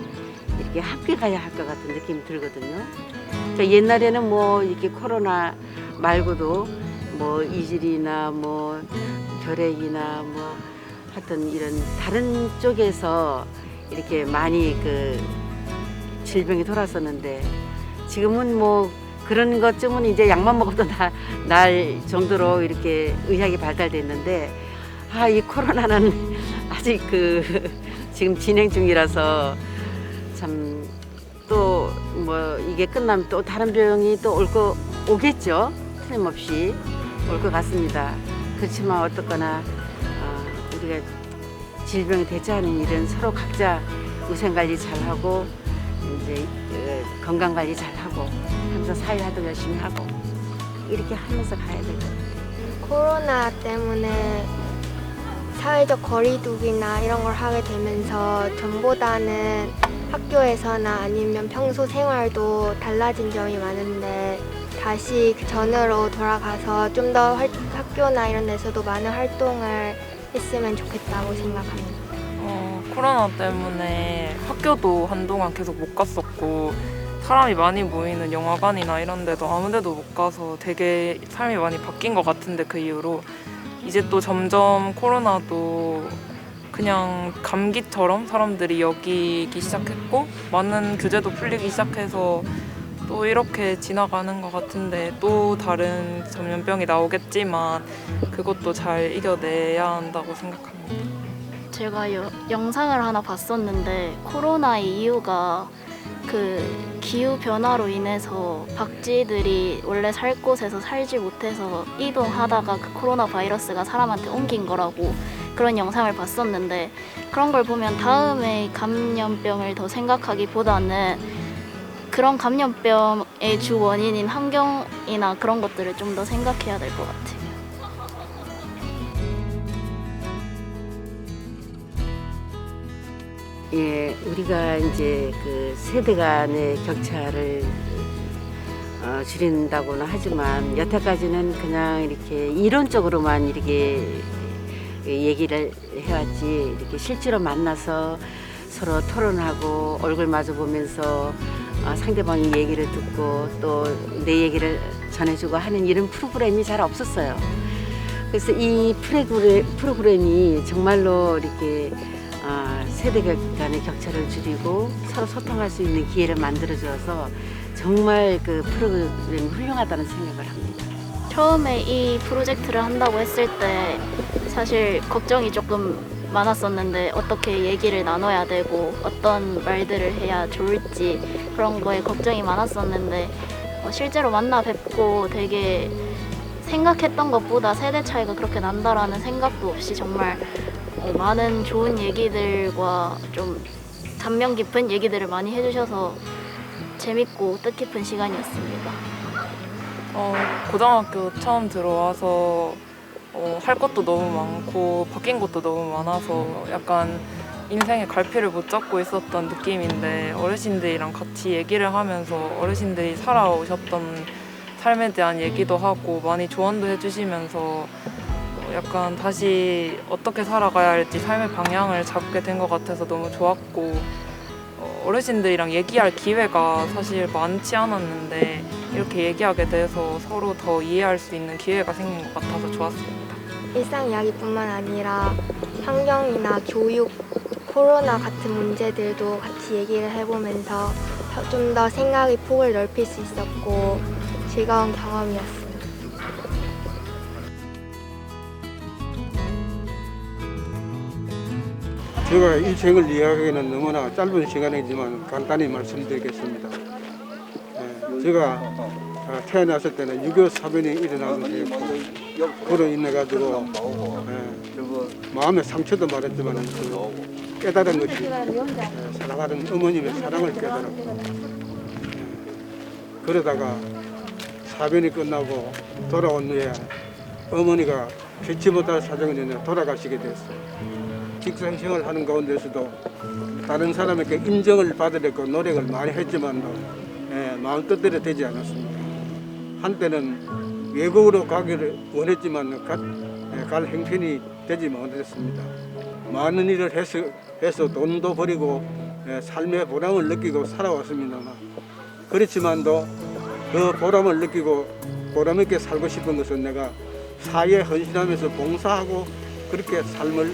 H: 이렇게 함께 가야 할 것 같은 느낌이 들거든요. 그러니까 옛날에는 뭐 이렇게 코로나 말고도 뭐 이질이나 뭐 결핵이나 뭐 하여튼 이런 다른 쪽에서 이렇게 많이 그 질병이 돌았었는데 지금은 뭐 그런 것쯤은 이제 약만 먹어도 날 정도로 이렇게 의학이 발달됐는데 이 코로나는 아직 지금 진행 중이라서 참 또 뭐 이게 끝나면 또 다른 병이 또 오겠죠. 틀림없이 올 것 같습니다. 그렇지만 어떻거나 우리가 질병에 대처하는 일은 서로 각자 위생관리 잘하고 이제 건강관리 잘하고 하면서 사회활동 열심히 하고 이렇게 하면서 가야 될 것 같아요.
I: 코로나 때문에 사회적 거리두기나 이런 걸 하게 되면서 전보다는 학교에서나 아니면 평소 생활도 달라진 점이 많은데 다시 그 전으로 돌아가서 좀 더 학교나 이런 데서도 많은 활동을 했으면 좋겠다고 생각합니다.
K: 코로나 때문에 학교도 한동안 계속 못 갔었고 사람이 많이 모이는 영화관이나 이런 데도 아무 데도 못 가서 되게 삶이 많이 바뀐 것 같은데 그 이후로 이제 또 점점 코로나도 그냥 감기처럼 사람들이 여기기 시작했고 많은 규제도 풀리기 시작해서 또 이렇게 지나가는 것 같은데 또 다른 전염병이 나오겠지만 그것도 잘 이겨내야 한다고 생각합니다.
J: 제가 영상을 하나 봤었는데 코로나의 이유가 그 기후 변화로 인해서 박쥐들이 원래 살 곳에서 살지 못해서 이동하다가 그 코로나 바이러스가 사람한테 옮긴 거라고 그런 영상을 봤었는데 그런 걸 보면 다음에 감염병을 더 생각하기보다는 그런 감염병의 주 원인인 환경이나 그런 것들을 좀 더 생각해야 될 것 같아요.
H: 예, 우리가 이제 그 세대 간의 격차를 줄인다고는 하지만 여태까지는 그냥 이렇게 이론적으로만 이렇게 얘기를 해왔지 이렇게 실제로 만나서 서로 토론하고 얼굴 마주 보면서 상대방의 얘기를 듣고 또 내 얘기를 전해주고 하는 이런 프로그램이 잘 없었어요. 그래서 이 프로그램이 정말로 이렇게 세대 간의 격차를 줄이고 서로 소통할 수 있는 기회를 만들어줘서 정말 그 프로그램이 훌륭하다는 생각을 합니다.
J: 처음에 이 프로젝트를 한다고 했을 때 사실 걱정이 조금 많았었는데 어떻게 얘기를 나눠야 되고 어떤 말들을 해야 좋을지 그런 거에 걱정이 많았었는데 실제로 만나 뵙고 되게 생각했던 것보다 세대 차이가 그렇게 난다라는 생각도 없이 정말 많은 좋은 얘기들과 좀 감명 깊은 얘기들을 많이 해주셔서 재밌고 뜻깊은 시간이었습니다.
K: 고등학교 처음 들어와서 할 것도 너무 많고 바뀐 것도 너무 많아서 약간 인생의 갈피를 못 잡고 있었던 느낌인데 어르신들이랑 같이 얘기를 하면서 어르신들이 살아오셨던 삶에 대한 얘기도 하고 많이 조언도 해주시면서 약간 다시 어떻게 살아가야 할지 삶의 방향을 잡게 된 것 같아서 너무 좋았고 어르신들이랑 얘기할 기회가 사실 많지 않았는데 이렇게 얘기하게 돼서 서로 더 이해할 수 있는 기회가 생긴 것 같아서 좋았습니다.
I: 일상 이야기뿐만 아니라 환경이나 교육, 코로나 같은 문제들도 같이 얘기를 해보면서 좀 더 생각의 폭을 넓힐 수 있었고 즐거운 경험이었습니다.
L: 제가 인생을 이야기하기는 너무나 짧은 시간이지만 간단히 말씀드리겠습니다. 제가 태어났을 때는 6.25 사변이 일어나는 해였고 그로 인해 가지고 마음의 상처도 말했지만 그 깨달은 것이 사랑하는 어머님의 사랑을 깨달았고 그러다가 사변이 끝나고 돌아온 후에 어머니가 피치 못할 사정으로 인해 돌아가시게 됐어요. 직장 생활하는 가운데서도 다른 사람에게 인정을 받으려고 노력을 많이 했지만도 마음 뜻대로 되지 않았습니다. 한때는 외국으로 가기를 원했지만 갈 형편이 되지 못했습니다. 많은 일을 해서 돈도 벌이고 삶의 보람을 느끼고 살아왔습니다만 그렇지만도 그 보람을 느끼고 보람 있게 살고 싶은 것은 내가 사회에 헌신하면서 봉사하고 그렇게 삶을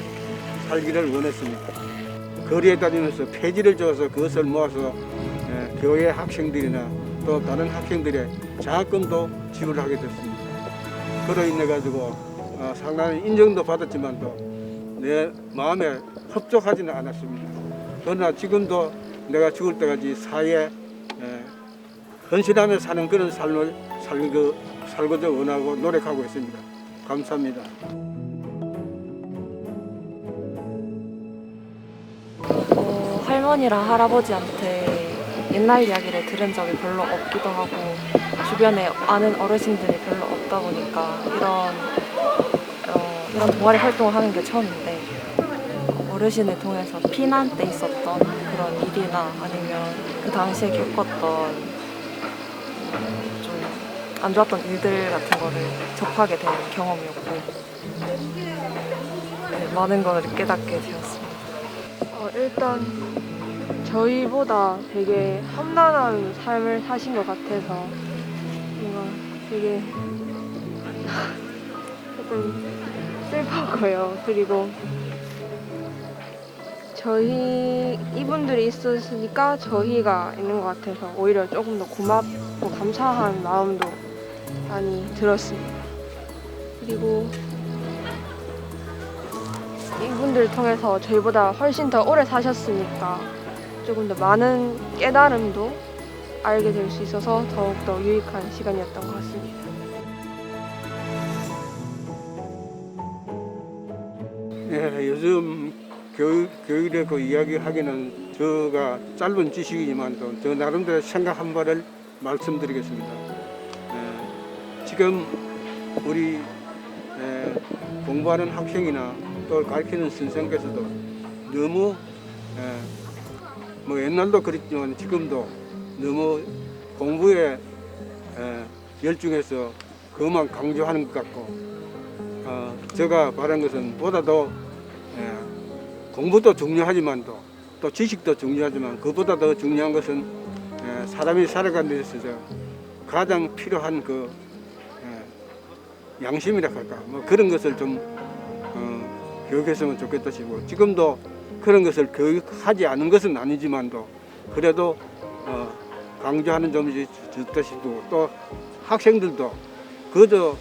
L: 살기를 원했습니다. 거리에 다니면서 폐지를 줘서 그것을 모아서 교회 학생들이나 또 다른 학생들의 장학금도 지불하게 됐습니다. 그로 인해 가지고 상당히 인정도 받았지만도 내 마음에 흡족하지는 않았습니다. 그러나 지금도 내가 죽을 때까지 사회에 헌신하며 사는 그런 삶을 살고자 원하고 노력하고 있습니다. 감사합니다.
K: 할머니랑 할아버지한테 옛날 이야기를 들은 적이 별로 없기도 하고 주변에 아는 어르신들이 별로 없다 보니까 이런 동아리 활동을 하는 게 처음인데 어르신을 통해서 피난 때 있었던 그런 일이나 아니면 그 당시에 겪었던 좀 안 좋았던 일들 같은 거를 접하게 된 경험이었고 많은 걸 깨닫게 되었습니다.
B: 일단 저희보다 되게 험난한 삶을 사신 것 같아서 뭔가 되게 조금 슬퍼고요. 그리고 이분들이 있으니까 저희가 있는 것 같아서 오히려 조금 더 고맙고 감사한 마음도 많이 들었습니다. 그리고 이분들을 통해서 저희보다 훨씬 더 오래 사셨으니까 조금 더 많은 깨달음도 알게 될 수 있어서 더욱더 유익한 시간이었던 것 같습니다.
L: 요즘 교육에 그 이야기하기는 제가 짧은 지식이지만도 저 나름대로 생각한 바를 말씀드리겠습니다. 지금 우리 공부하는 학생이나 또 가르치는 선생님께서도 너무 뭐 옛날도 그랬지만 지금도 너무 공부에 열중해서 그것만 강조하는 것 같고 제가 바란 것은 보다 더 공부도 중요하지만도 또 지식도 중요하지만 그보다 더 중요한 것은 사람이 살아가는 데 있어서 가장 필요한 그 양심이라 할까 뭐 그런 것을 좀 교육했으면 좋겠다 싶고 지금도 그런 것을 교육하지 않은 것은 아니지만도 그래도 강조하는 점이 있다 싶고 또 학생들도 그저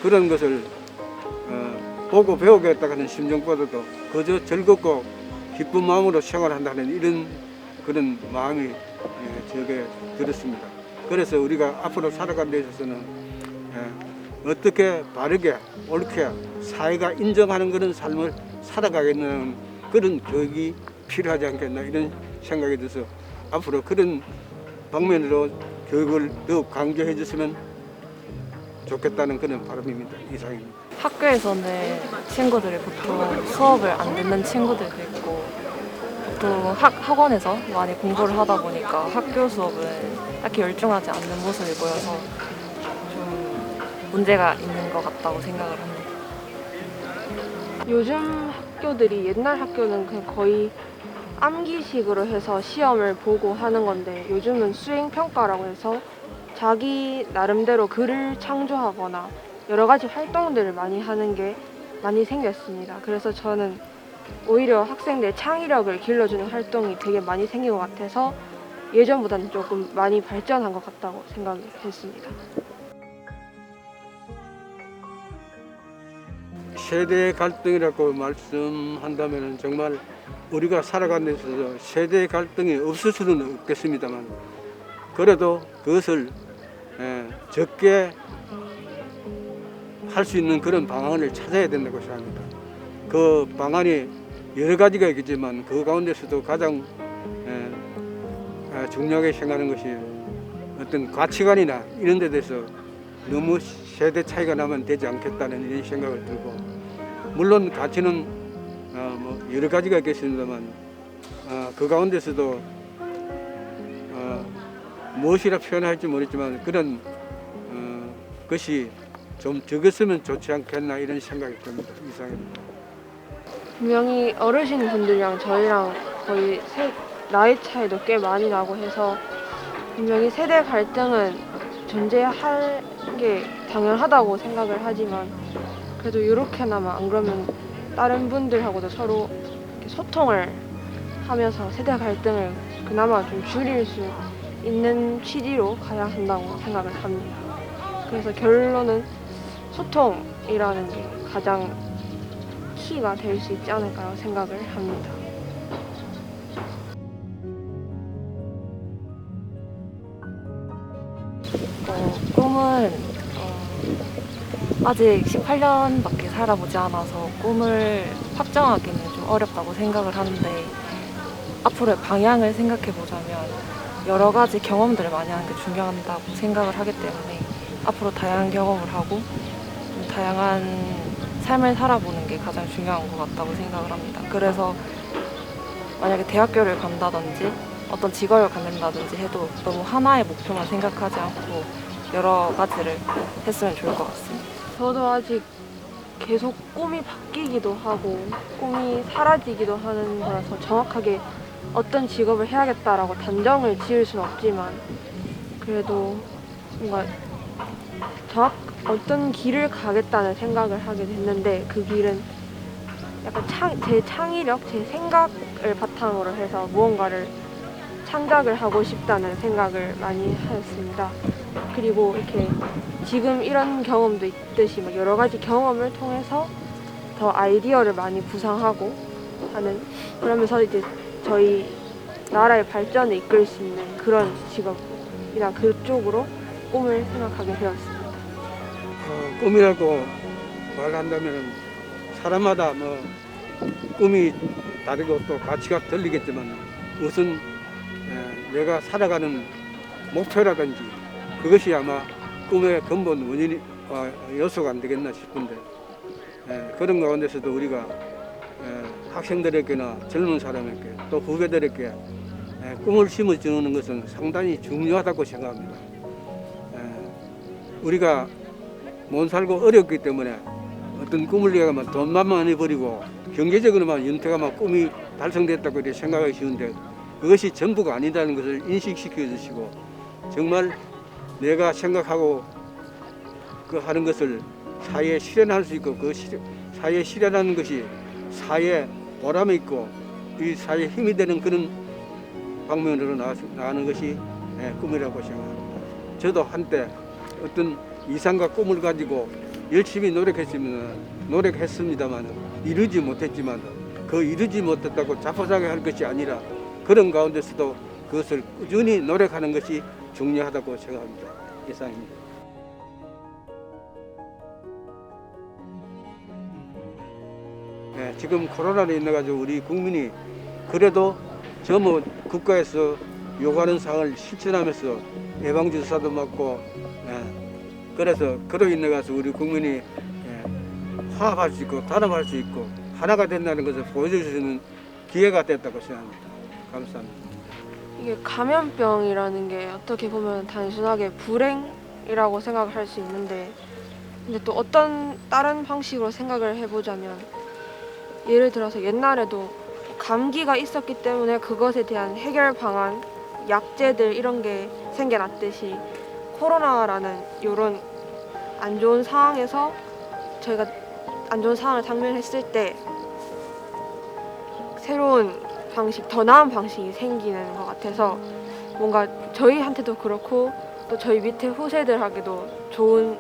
L: 그런 것을 보고 배우겠다 하는 심정보다도 그저 즐겁고 기쁜 마음으로 생활한다는 이런 그런 마음이 저게 들었습니다. 그래서 우리가 앞으로 살아가는 데 있어서는 어떻게 바르게 옳게 사회가 인정하는 그런 삶을 살아가겠는 그런 교육이 필요하지 않겠나 이런 생각이 들어서 앞으로 그런 방면으로 교육을 더욱 강조해 줬으면 좋겠다는 그런 바람입니다. 이상입니다.
K: 학교에서는 친구들이 보통 수업을 안 듣는 친구들도 있고 또 학원에서 많이 공부를 하다 보니까 학교 수업은 딱히 열중하지 않는 모습이 보여서 좀 문제가 있는 것 같다고 생각을 합니다.
B: 요즘 학교들이 옛날 학교는 그냥 거의 암기식으로 해서 시험을 보고 하는 건데 요즘은 수행평가라고 해서 자기 나름대로 글을 창조하거나 여러 가지 활동들을 많이 하는 게 많이 생겼습니다. 그래서 저는 오히려 학생들의 창의력을 길러주는 활동이 되게 많이 생긴 것 같아서 예전보다는 조금 많이 발전한 것 같다고 생각했습니다.
L: 세대 갈등이라고 말씀한다면 정말 우리가 살아가는 데 있어서 세대 갈등이 없을 수는 없겠습니다만 그래도 그것을 적게 할 수 있는 그런 방안을 찾아야 된다고 생각합니다. 그 방안이 여러 가지가 있겠지만 그 가운데서도 가장 중요하게 생각하는 것이 어떤 가치관이나 이런 데 대해서 너무 세대 차이가 나면 되지 않겠다는 이런 생각을 들고 물론 가치는 뭐 여러 가지가 있겠습니다만 그 가운데서도 무엇이라 표현할지 모르지만 그런 것이 좀 적었으면 좋지 않겠나 이런 생각이 듭니다. 이상입니다.
B: 분명히 어르신분들이랑 저희랑 거의 나이 차이도 꽤 많이 나고 해서 분명히 세대 갈등은 존재할 게 당연하다고 생각을 하지만 그래도 이렇게나마 안 그러면 다른 분들하고도 서로 소통을 하면서 세대 갈등을 그나마 좀 줄일 수 있는 취지로 가야 한다고 생각을 합니다. 그래서 결론은 소통이라는 게 가장 키가 될 수 있지 않을까 생각을 합니다.
K: 꿈은 아직 18년밖에 살아보지 않아서 꿈을 확정하기는 좀 어렵다고 생각을 하는데 앞으로의 방향을 생각해보자면 여러 가지 경험들을 많이 하는 게 중요하다고 생각을 하기 때문에 앞으로 다양한 경험을 하고 좀 다양한 삶을 살아보는 게 가장 중요한 것 같다고 생각을 합니다. 그래서 만약에 대학교를 간다든지 어떤 직업을 갖는다든지 해도 너무 하나의 목표만 생각하지 않고 여러 가지를 했으면 좋을 것 같습니다.
B: 저도 아직 계속 꿈이 바뀌기도 하고 꿈이 사라지기도 하는 거라서 정확하게 어떤 직업을 해야겠다라고 단정을 지을 수는 없지만 그래도 뭔가 어떤 길을 가겠다는 생각을 하게 됐는데 그 길은 약간 제 창의력, 제 생각을 바탕으로 해서 무언가를 창작을 하고 싶다는 생각을 많이 하였습니다. 그리고 이렇게 지금 이런 경험도 있듯이 막 여러 가지 경험을 통해서 더 아이디어를 많이 구상하고 하는 그러면서 이제 저희 나라의 발전을 이끌 수 있는 그런 직업이나 그쪽으로 꿈을 생각하게 되었습니다.
L: 꿈이라고 말한다면 사람마다 뭐 꿈이 다르고 또 가치가 틀리겠지만 우선 내가 살아가는 목표라든지 그것이 아마 꿈의 근본 원인이 요소가 안 되겠나 싶은데 그런 가운데서도 우리가 학생들에게나 젊은 사람에게 또 후배들에게 꿈을 심어주는 것은 상당히 중요하다고 생각합니다. 우리가 못 살고 어렵기 때문에 어떤 꿈을 위해서만 돈만 많이 버리고 경제적으로만 윤택하면 꿈이 달성됐다고 이렇게 생각하기 쉬운데 그것이 전부가 아니다는 것을 인식시켜 주시고 정말 내가 생각하고 그 하는 것을 사회에 실현할 수 있고 그 사회에 실현하는 것이 사회에 보람이 있고 이 사회에 힘이 되는 그런 방면으로 나가는 것이 꿈이라고 생각합니다. 저도 한때 어떤 이상과 꿈을 가지고 열심히 노력했습니다만 이루지 못했지만 그 이루지 못했다고 자포자기 할 것이 아니라 그런 가운데서도 그것을 꾸준히 노력하는 것이 중요하다고 생각합니다. 이상입니다. 지금 코로나로 인해 가지고 우리 국민이 그래도 저 국가에서 요구하는 사항을 실천하면서 예방주사도 맞고 그래서 그로 인해 가지고 우리 국민이 화합할 수 있고 단합할 수 있고 하나가 된다는 것을 보여줄 수 있는 기회가 됐다고 생각합니다. 감사합니다.
F: 이게 감염병이라는 게 어떻게 보면 단순하게 불행이라고 생각할 수 있는데 근데 또 어떤 다른 방식으로 생각을 해보자면 예를 들어서 옛날에도 감기가 있었기 때문에 그것에 대한 해결 방안, 약제들 이런 게 생겨났듯이 코로나라는 이런 안 좋은 상황에서 저희가 안 좋은 상황을 당면했을 때 새로운 방식, 더 나은 방식이 생기는 것 같아서 뭔가 저희한테도 그렇고 또 저희 밑에 후세들에게도 좋은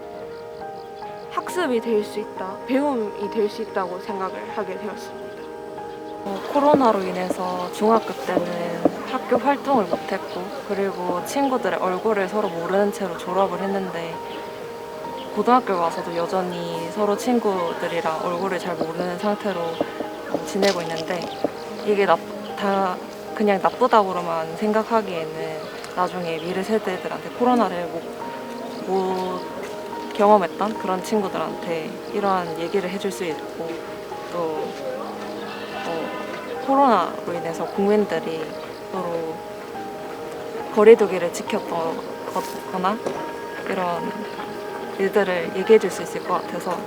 F: 학습이 될 수 있다, 배움이 될 수 있다고 생각을 하게 되었습니다.
K: 코로나로 인해서 중학교 때는 학교 활동을 못했고 그리고 친구들의 얼굴을 서로 모르는 채로 졸업을 했는데 고등학교 와서도 여전히 서로 친구들이랑 얼굴을 잘 모르는 상태로 지내고 있는데 이게 다 그냥 나쁘다고만 생각하기에는 나중에 미래 세대들한테 코로나를 못 경험했던 그런 친구들한테 이러한 얘기를 해줄 수 있고 또 코로나로 인해서 국민들이 서로 거리두기를 지켰거나 이런 일들을 얘기해 줄 수 있을 것 같아서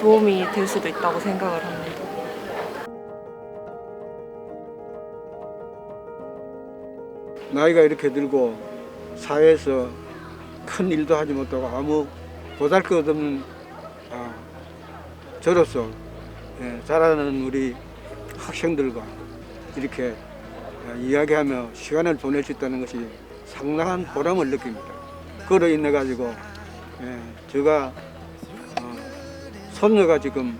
K: 도움이 될 수도 있다고 생각을 합니다.
L: 나이가 이렇게 들고 사회에서 큰 일도 하지 못하고 아무 보잘것없는 저로서 자라는 우리 학생들과 이렇게 이야기하며 시간을 보낼 수 있다는 것이 상당한 보람을 느낍니다. 그로 인해 가지고 제가 손녀가 지금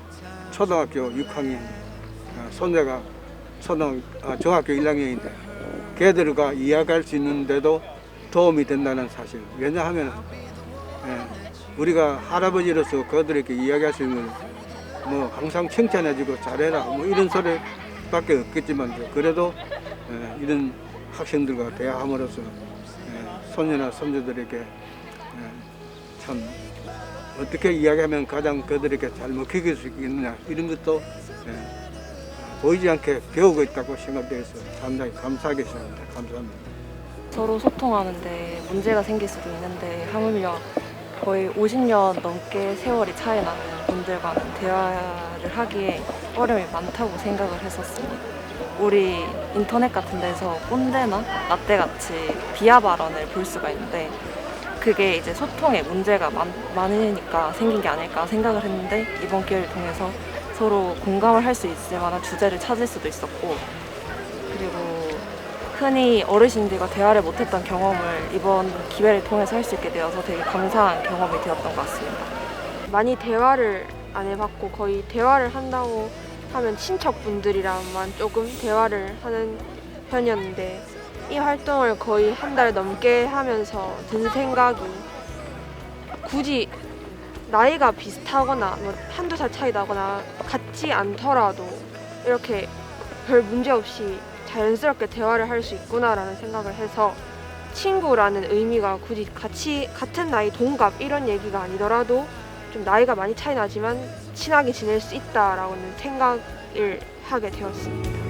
L: 초등학교 6학년, 손녀가 중학교 1학년인데 걔들과 이야기할 수 있는데도 도움이 된다는 사실. 왜냐하면 우리가 할아버지로서 그들에게 이야기할 수 있는 뭐 항상 칭찬해주고 잘해라 뭐 이런 소리밖에 없겠지만 그래도 이런 학생들과 대화함으로써 손녀나 손주들에게 참 어떻게 이야기하면 가장 그들에게 잘 먹힐 수 있겠느냐 이런 것도 보이지 않게 배우고 있다고 생각돼서 상당히 감사하게 생각합니다. 감사합니다.
K: 서로 소통하는데 문제가 생길 수도 있는데 하물며 거의 50년 넘게 세월이 차이 나는 분들과는 대화를 하기에 어려움이 많다고 생각을 했었습니다. 우리 인터넷 같은 데서 꼰대나 라떼같이 비하 발언을 볼 수가 있는데 그게 이제 소통에 문제가 많으니까 생긴 게 아닐까 생각을 했는데 이번 기회를 통해서 서로 공감을 할 수 있을 만한 주제를 찾을 수도 있었고 그리고 흔히 어르신들과 대화를 못했던 경험을 이번 기회를 통해서 할 수 있게 되어서 되게 감사한 경험이 되었던 것 같습니다.
B: 많이 대화를 안 해봤고 거의 대화를 한다고 하면 친척분들이랑만 조금 대화를 하는 편이었는데 이 활동을 거의 한 달 넘게 하면서 든 생각이 굳이 나이가 비슷하거나 뭐 한두 살 차이 나거나 같지 않더라도 이렇게 별 문제 없이 자연스럽게 대화를 할 수 있구나라는 생각을 해서 친구라는 의미가 굳이 같은 나이 동갑 이런 얘기가 아니더라도 좀 나이가 많이 차이 나지만 친하게 지낼 수 있다라고는 생각을 하게 되었습니다.